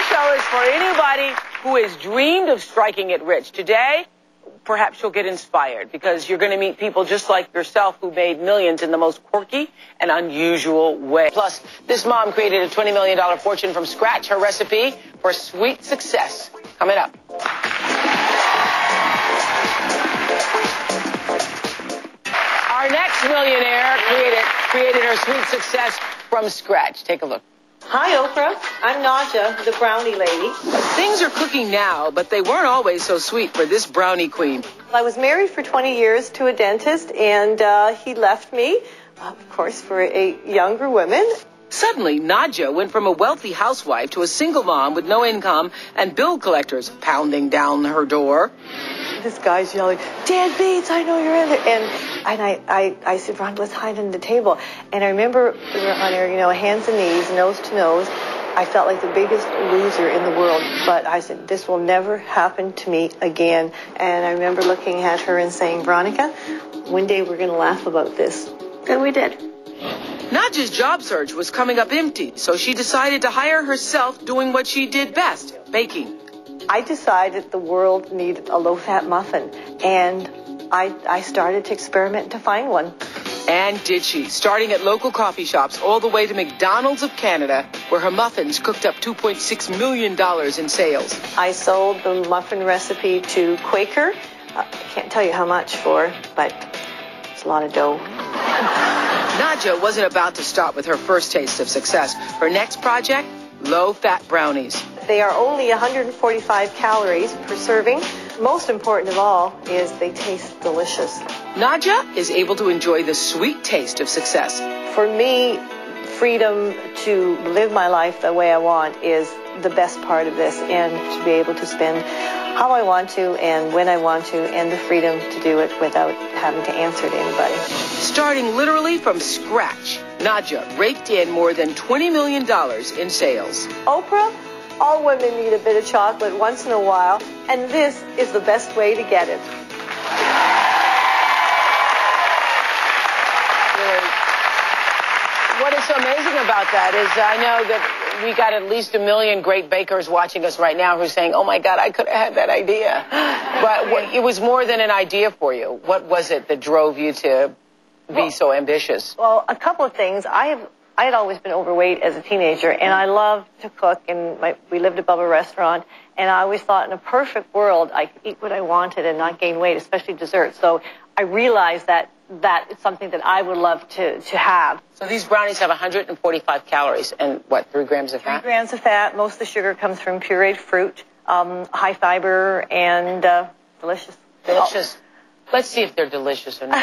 show is for anybody who has dreamed of striking it rich. Today, perhaps you'll get inspired because you're going to meet people just like yourself who made millions in the most quirky and unusual way. Plus, this mom created a $20 million fortune from scratch. Her recipe for sweet success. Coming up. Our next millionaire created her sweet success from scratch. Take a look. Hi, Oprah. I'm Nadja, the brownie lady. Things are cooking now, but they weren't always so sweet for this brownie queen. I was married for 20 years to a dentist, and he left me, of course, for a younger woman. Suddenly, Nadja went from a wealthy housewife to a single mom with no income and bill collectors pounding down her door. This guy's yelling, "Deadbeats, I know you're in there." And I said, "Ron, let's hide under the table." And I remember we were on our, hands and knees, nose to nose. I felt like the biggest loser in the world. But I said, this will never happen to me again. And I remember looking at her and saying, "Veronica, one day we're going to laugh about this." And we did. Nadja's job search was coming up empty, so she decided to hire herself doing what she did best, baking. I decided the world needed a low-fat muffin, and I started to experiment to find one. And did she, starting at local coffee shops all the way to McDonald's of Canada, where her muffins cooked up $2.6 million in sales. I sold the muffin recipe to Quaker. I can't tell you how much for, but it's a lot of dough. Nadja wasn't about to stop with her first taste of success. Her next project, low-fat brownies. They are only 145 calories per serving. Most important of all is they taste delicious. Nadja is able to enjoy the sweet taste of success. For me, freedom to live my life the way I want is the best part of this, and to be able to spend how I want to and when I want to, and the freedom to do it without having to answer to anybody. Starting literally from scratch, Nadja raked in more than $20 million in sales. Oprah, all women need a bit of chocolate once in a while, and this is the best way to get it. What is so amazing about that is I know that we got at least 1 million great bakers watching us right now who are saying, "Oh my God, I could have had that idea." But it was more than an idea for you. What was it that drove you to be so ambitious? Well, a couple of things. I had always been overweight as a teenager, and I loved to cook, and we lived above a restaurant, and I always thought in a perfect world I could eat what I wanted and not gain weight, especially dessert. So I realized that it's something that I would love to have. So these brownies have 145 calories and, 3 grams of fat? 3 grams of fat. Most of the sugar comes from pureed fruit, high fiber, and delicious. Delicious. Let's see if they're delicious or not.